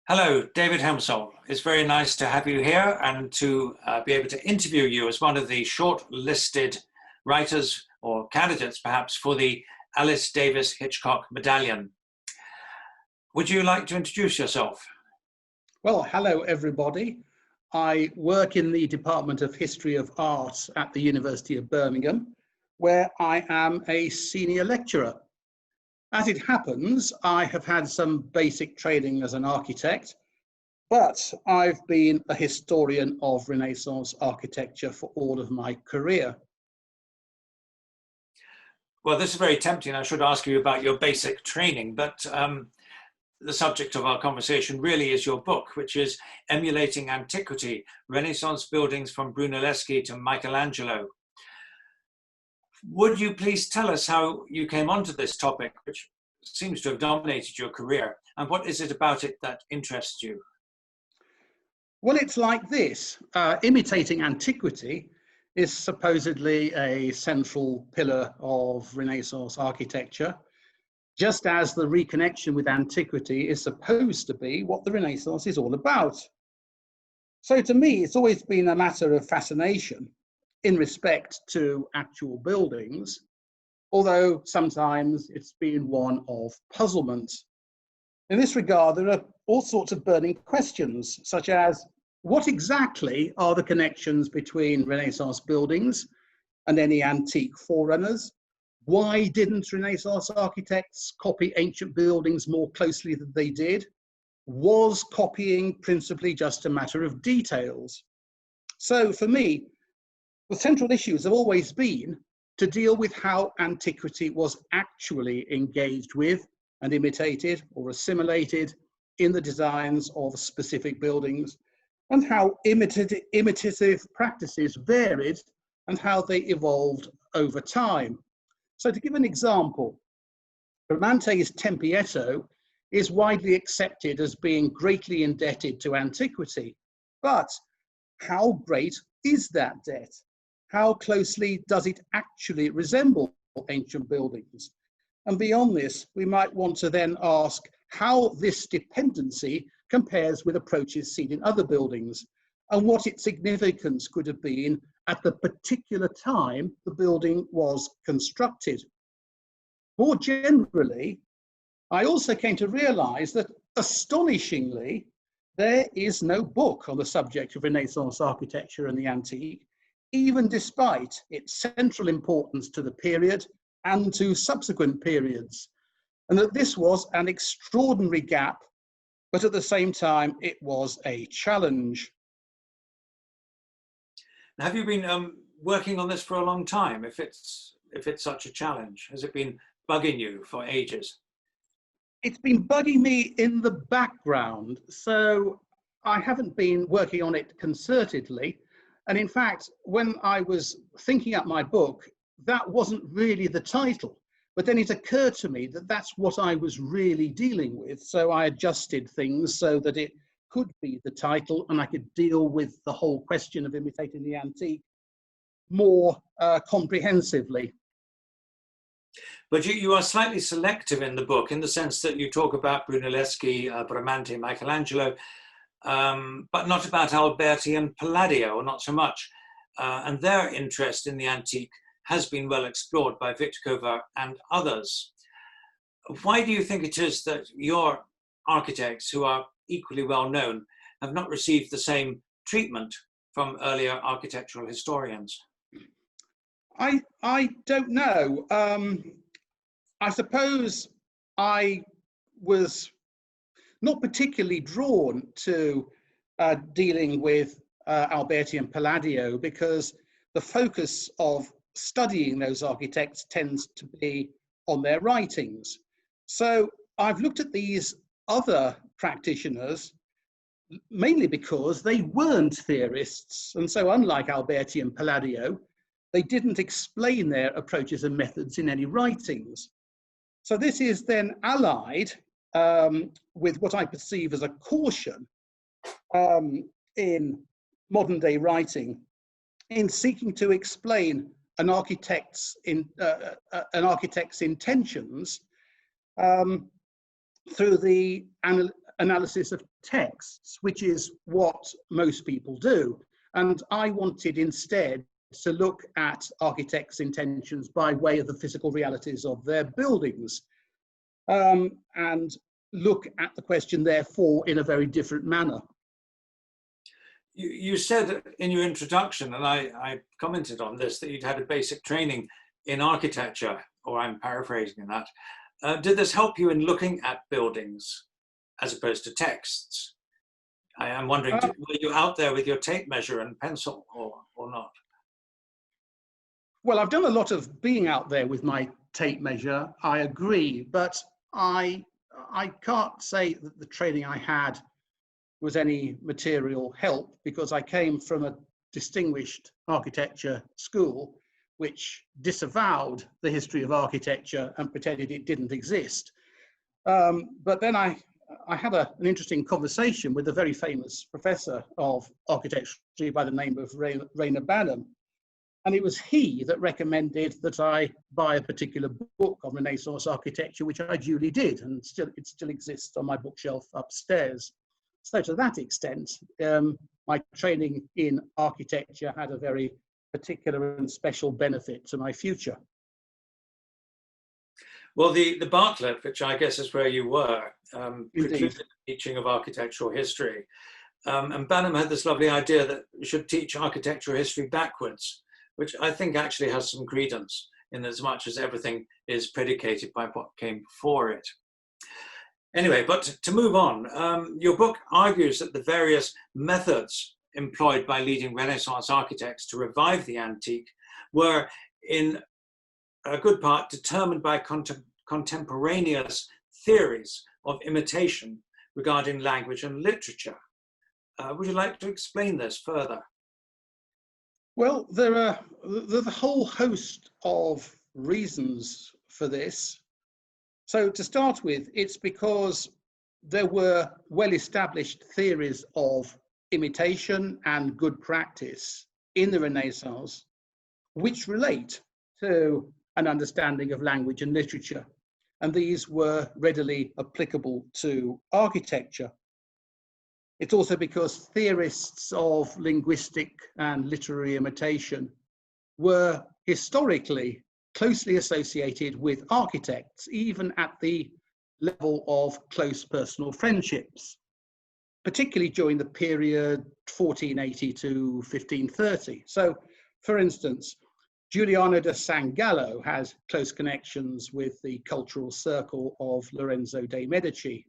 Hello, David Hemsoll. It's very nice to have you here and to be able to interview you as one of the shortlisted writers or candidates, perhaps, for the Alice Davis Hitchcock medallion. Would you like to introduce yourself? Well, hello, everybody. I work in the Department of History of Art at the University of Birmingham, where I am a senior lecturer. As it happens, I have had some basic training as an architect, but I've been a historian of Renaissance architecture for all of my career. Well, this is very tempting. I should ask you about your basic training, but the subject of our conversation really is your book, which is Emulating Antiquity, Renaissance Buildings from Brunelleschi to Michelangelo. Would you please tell us how you came onto this topic, which seems to have dominated your career, and what is it about it that interests you? Well, it's like this. Imitating Antiquity is supposedly a central pillar of Renaissance architecture, just as the reconnection with antiquity is supposed to be what the Renaissance is all about. So to me, it's always been a matter of fascination in respect to actual buildings, although sometimes it's been one of puzzlement. In this regard, there are all sorts of burning questions, such as what exactly are the connections between Renaissance buildings and any antique forerunners? Why didn't Renaissance architects copy ancient buildings more closely than they did? Was copying principally just a matter of details? So for me, the central issues have always been to deal with how antiquity was actually engaged with and imitated or assimilated in the designs of specific buildings, and how imitative practices varied and how they evolved over time. So to give an example, Bramante's Tempietto is widely accepted as being greatly indebted to antiquity. But how great is that debt? How closely does it actually resemble ancient buildings? And beyond this, we might want to then ask how this dependency compares with approaches seen in other buildings, and what its significance could have been at the particular time the building was constructed. More generally, I also came to realize that, astonishingly, there is no book on the subject of Renaissance architecture and the antique, even despite its central importance to the period and to subsequent periods, and that this was an extraordinary gap, but at the same time, it was a challenge. Now, have you been working on this for a long time, if it's such a challenge? Has it been bugging you for ages? It's been bugging me in the background, so I haven't been working on it concertedly. And in fact, when I was thinking up my book, that wasn't really the title. But then it occurred to me that that's what I was really dealing with. So I adjusted things so that it could be the title and I could deal with the whole question of imitating the antique more comprehensively. But you are slightly selective in the book, in the sense that you talk about Brunelleschi, Bramante, Michelangelo, but not about Alberti and Palladio, or not so much. And their interest in the antique has been well explored by Vitkova and others. Why do you think it is that your architects, who are equally well known, have not received the same treatment from earlier architectural historians? I don't know. I suppose I was not particularly drawn to dealing with Alberti and Palladio, because the focus of studying those architects tends to be on their writings. So I've looked at these other practitioners mainly because they weren't theorists. And so unlike Alberti and Palladio, they didn't explain their approaches and methods in any writings. So this is then allied with what I perceive as a caution in modern day writing in seeking to explain an architect's intentions through the analysis of texts, which is what most people do. And I wanted instead to look at architects' intentions by way of the physical realities of their buildings, and look at the question, therefore, in a very different manner. You said in your introduction, and I commented on this, that you'd had a basic training in architecture, or I'm paraphrasing that. Did this help you in looking at buildings as opposed to texts? I am wondering, were you out there with your tape measure and pencil or not? Well, I've done a lot of being out there with my tape measure, I agree, but I can't say that the training I had was any material help, because I came from a distinguished architecture school which disavowed the history of architecture and pretended it didn't exist. But then I had an interesting conversation with a very famous professor of architecture by the name of Rainer Banham. And it was he that recommended that I buy a particular book on Renaissance architecture, which I duly did, and it still exists on my bookshelf upstairs. So to that extent, my training in architecture had a very particular and special benefit to my future. Well, the Bartlett, which I guess is where you were, precluded the teaching of architectural history. And Banham had this lovely idea that you should teach architectural history backwards, which I think actually has some credence in as much as everything is predicated by what came before it. Anyway, but to move on, your book argues that the various methods employed by leading Renaissance architects to revive the antique were in a good part determined by contemporaneous theories of imitation regarding language and literature. Would you like to explain this further? Well, there's a whole host of reasons for this. So to start with, it's because there were well-established theories of imitation and good practice in the Renaissance, which relate to an understanding of language and literature. And these were readily applicable to architecture. It's also because theorists of linguistic and literary imitation were historically closely associated with architects, even at the level of close personal friendships, particularly during the period 1480 to 1530. So, for instance, Giuliano da San Gallo has close connections with the cultural circle of Lorenzo de' Medici.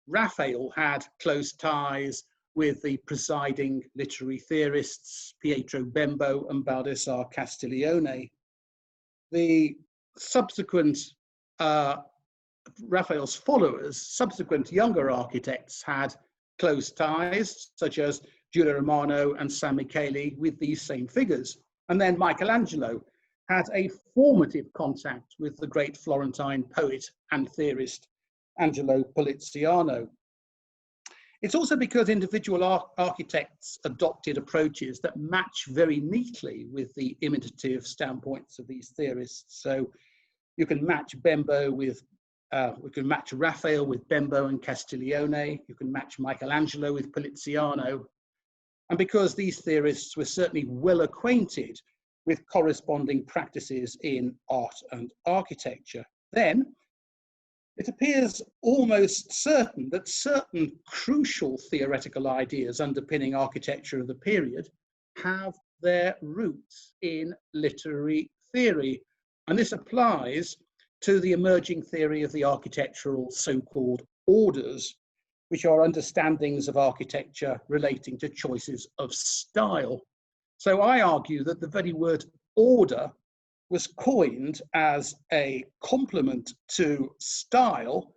Raphael had close ties with the presiding literary theorists Pietro Bembo and Baldassare Castiglione. The subsequent Raphael's followers, subsequent younger architects, had close ties, such as Giulio Romano and San Michele, with these same figures. And then Michelangelo had a formative contact with the great Florentine poet and theorist Angelo Poliziano. It's also because individual architects adopted approaches that match very neatly with the imitative standpoints of these theorists. So you can match Bembo with, we can match Raphael with Bembo and Castiglione. You can match Michelangelo with Poliziano. And because these theorists were certainly well acquainted with corresponding practices in art and architecture, then it appears almost certain that certain crucial theoretical ideas underpinning architecture of the period have their roots in literary theory. And this applies to the emerging theory of the architectural so-called orders, which are understandings of architecture relating to choices of style. So I argue that the very word order was coined as a complement to style,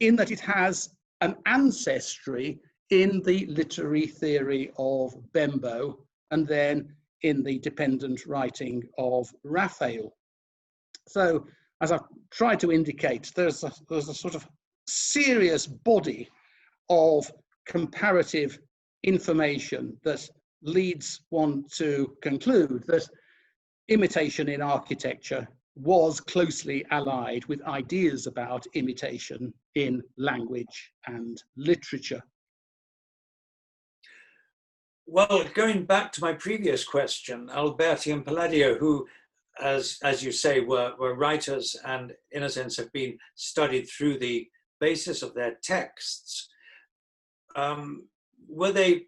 in that it has an ancestry in the literary theory of Bembo and then in the dependent writing of Raphael. So, as I've tried to indicate, there's a sort of serious body of comparative information that leads one to conclude that imitation in architecture was closely allied with ideas about imitation in language and literature. Well, going back to my previous question, Alberti and Palladio, who, as you say, were writers and in a sense have been studied through the basis of their texts, were they,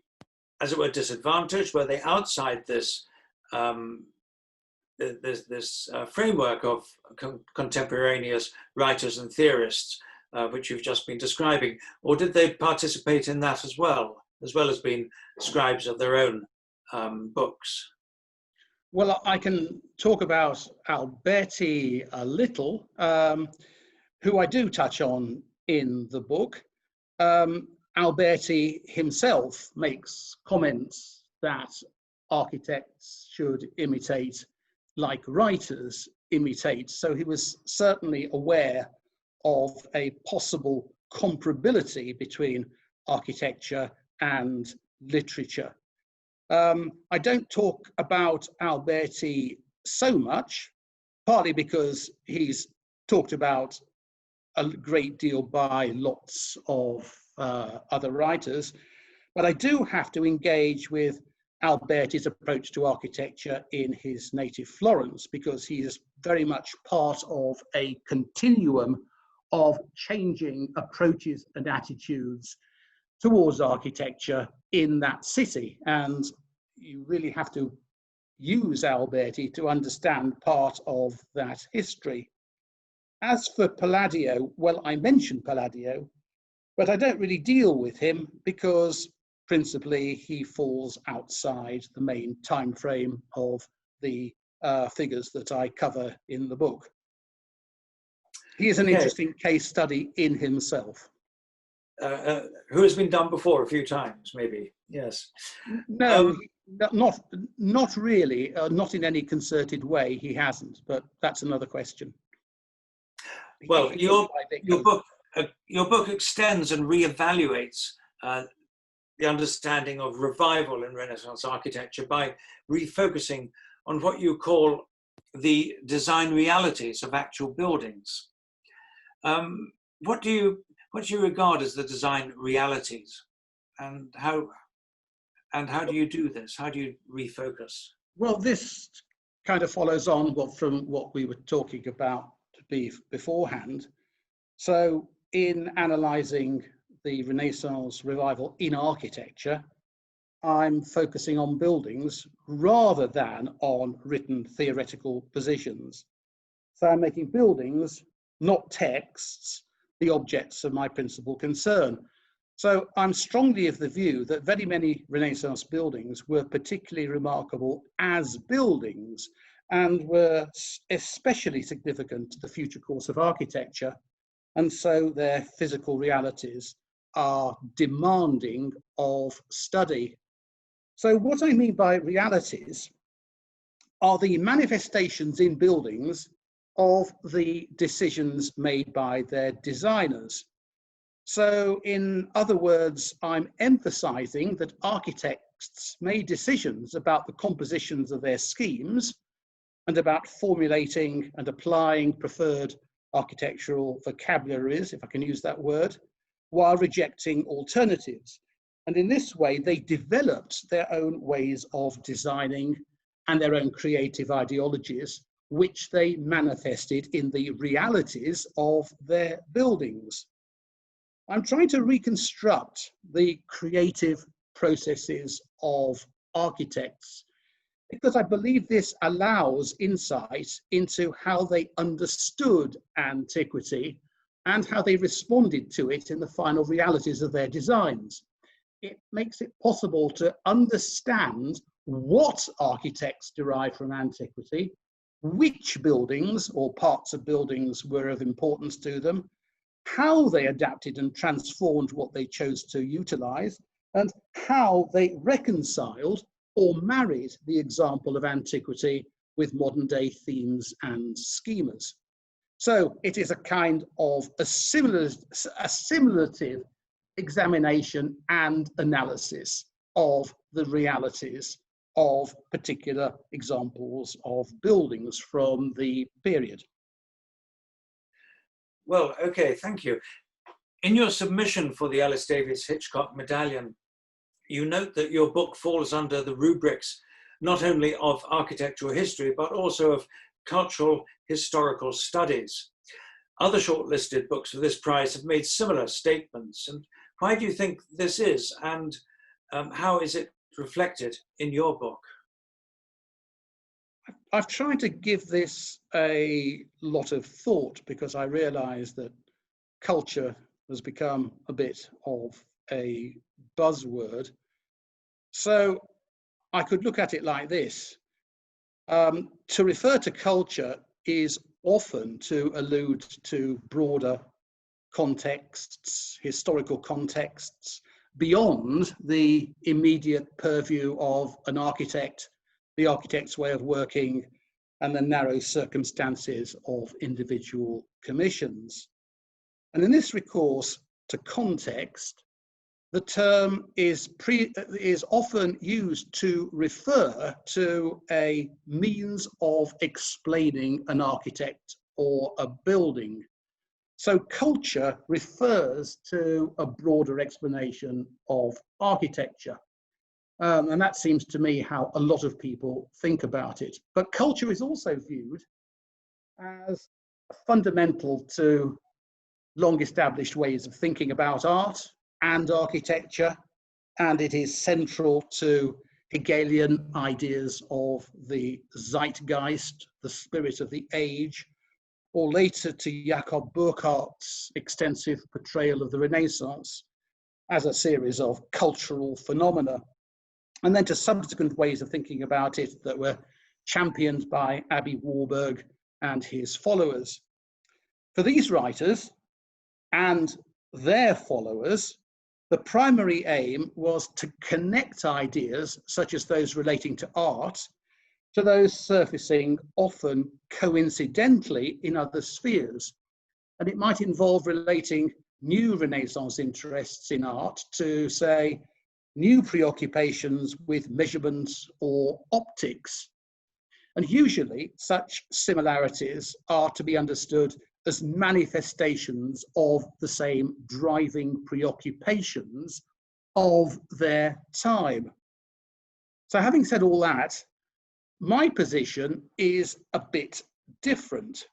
as it were, disadvantaged? Were they outside this framework of contemporaneous writers and theorists, which you've just been describing, or did they participate in that as well as being scribes of their own books? Well, I can talk about Alberti a little, who I do touch on in the book. Alberti himself makes comments that architects should imitate like writers imitate. So he was certainly aware of a possible comparability between architecture and literature. I don't talk about Alberti so much, partly because he's talked about a great deal by lots of other writers, but I do have to engage with Alberti's approach to architecture in his native Florence, because he is very much part of a continuum of changing approaches and attitudes towards architecture in that city. And you really have to use Alberti to understand part of that history. As for Palladio, well, I mentioned Palladio, but I don't really deal with him because principally he falls outside the main time frame of the figures that I cover in the book. He is an interesting case study in himself. Who has been done before a few times, maybe. Yes. No, not really. Not in any concerted way. He hasn't. But that's another question. Well, your book extends and reevaluates the understanding of revival in Renaissance architecture by refocusing on what you call the design realities of actual buildings. What do you regard as the design realities, and how do you do this? How do you refocus? Well, this kind of follows on from what we were talking about beforehand. So in analysing the Renaissance revival in architecture, I'm focusing on buildings rather than on written theoretical positions. So I'm making buildings, not texts, the objects of my principal concern. So I'm strongly of the view that very many Renaissance buildings were particularly remarkable as buildings and were especially significant to the future course of architecture. And so their physical realities are demanding of study. So what I mean by realities are the manifestations in buildings of the decisions made by their designers. So in other words, I'm emphasizing that architects made decisions about the compositions of their schemes and about formulating and applying preferred architectural vocabularies, if I can use that word, while rejecting alternatives. And in this way, they developed their own ways of designing and their own creative ideologies, which they manifested in the realities of their buildings. I'm trying to reconstruct the creative processes of architects because I believe this allows insight into how they understood antiquity and how they responded to it in the final realities of their designs. It makes it possible to understand what architects derived from antiquity, which buildings or parts of buildings were of importance to them, how they adapted and transformed what they chose to utilize, and how they reconciled or married the example of antiquity with modern day themes and schemas. So it is a kind of assimilative examination and analysis of the realities of particular examples of buildings from the period. Well, okay, thank you. In your submission for the Alice Davis Hitchcock medallion, you note that your book falls under the rubrics not only of architectural history, but also of cultural historical studies. Other shortlisted books for this prize have made similar statements. And why do you think this is? And how is it reflected in your book? I've tried to give this a lot of thought because I realize that culture has become a bit of a buzzword. So I could look at it like this. To refer to culture is often to allude to broader contexts, historical contexts, beyond the immediate purview of an architect, the architect's way of working, and the narrow circumstances of individual commissions. And in this recourse to context, the term is often used to refer to a means of explaining an architect or a building. So culture refers to a broader explanation of architecture. And that seems to me how a lot of people think about it. But culture is also viewed as fundamental to long established ways of thinking about art and architecture, and it is central to Hegelian ideas of the zeitgeist, the spirit of the age, or later to Jakob Burckhardt's extensive portrayal of the Renaissance as a series of cultural phenomena, and then to subsequent ways of thinking about it that were championed by Aby Warburg and his followers. For these writers and their followers, the primary aim was to connect ideas such as those relating to art to those surfacing often coincidentally in other spheres. And it might involve relating new Renaissance interests in art to, say, new preoccupations with measurements or optics. And usually such similarities are to be understood as manifestations of the same driving preoccupations of their time. So having said all that, my position is a bit different.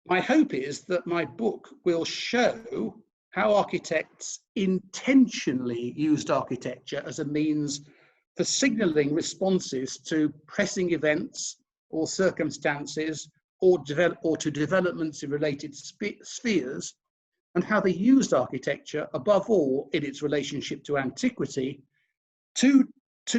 My hope is that my book will show how architects intentionally used architecture as a means for signaling responses to pressing events or circumstances or to developments in related spheres, and how they used architecture, above all in its relationship to antiquity, to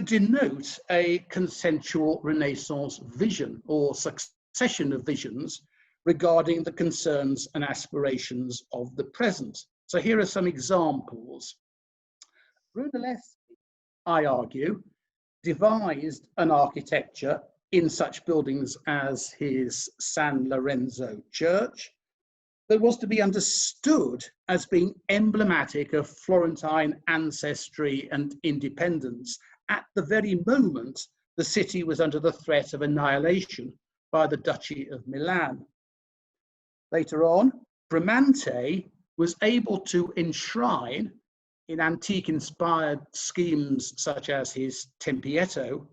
denote a consensual Renaissance vision or succession of visions regarding the concerns and aspirations of the present. So here are some examples. Brunelleschi, I argue, devised an architecture in such buildings as his San Lorenzo church that was to be understood as being emblematic of Florentine ancestry and independence at the very moment the city was under the threat of annihilation by the Duchy of Milan. Later on, Bramante was able to enshrine in antique-inspired schemes such as his Tempietto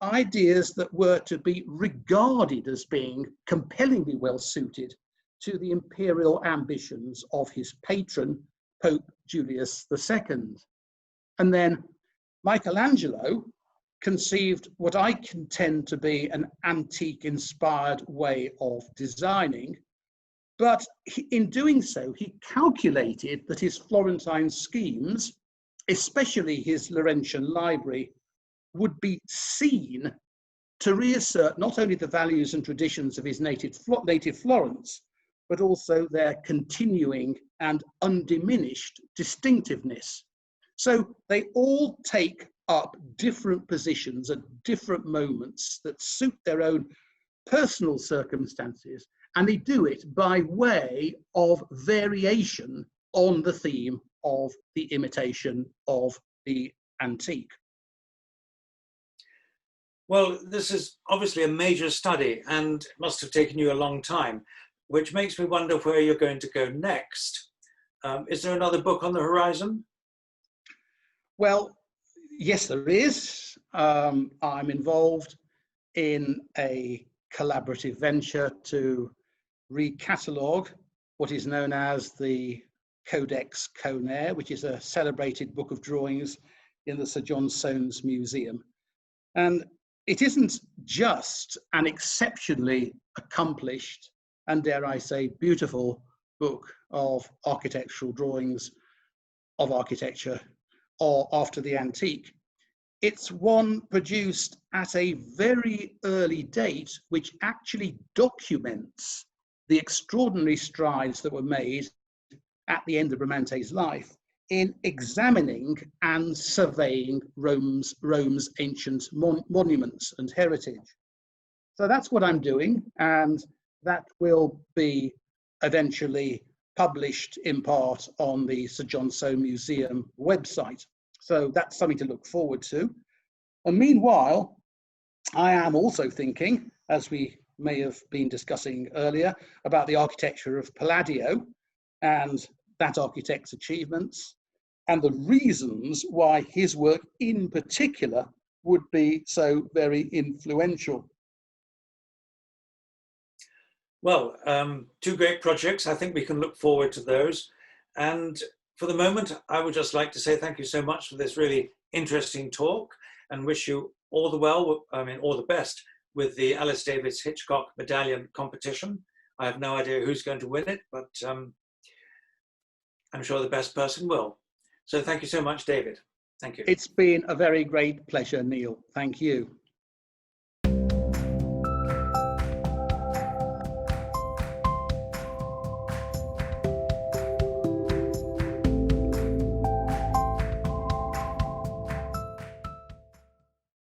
ideas that were to be regarded as being compellingly well suited to the imperial ambitions of his patron, Pope Julius II. And then Michelangelo conceived what I contend to be an antique-inspired way of designing, but in doing so, he calculated that his Florentine schemes, especially his Laurentian library, would be seen to reassert not only the values and traditions of his native Florence, but also their continuing and undiminished distinctiveness. So they all take up different positions at different moments that suit their own personal circumstances, and they do it by way of variation on the theme of the imitation of the antique. Well, this is obviously a major study and must have taken you a long time, which makes me wonder where you're going to go next. Is there another book on the horizon? Well, yes, there is. I'm involved in a collaborative venture to recatalogue what is known as the Codex Conair, which is a celebrated book of drawings in the Sir John Soanes Museum. And it isn't just an exceptionally accomplished and, dare I say, beautiful book of architectural drawings of architecture or after the antique. It's one produced at a very early date, which actually documents the extraordinary strides that were made at the end of Bramante's life in examining and surveying Rome's ancient monuments and heritage. So that's what I'm doing, and that will be eventually published in part on the Sir John Soanes Museum website. So that's something to look forward to. And meanwhile, I am also thinking, as we may have been discussing earlier, about the architecture of Palladio and that architect's achievements, and the reasons why his work in particular would be so very influential. Well, two great projects. I think we can look forward to those. And for the moment, I would just like to say thank you so much for this really interesting talk, and wish you all the best with the Alice Davis Hitchcock medallion competition. I have no idea who's going to win it, but I'm sure the best person will. So thank you so much, David. Thank you. It's been a very great pleasure, Neil. Thank you.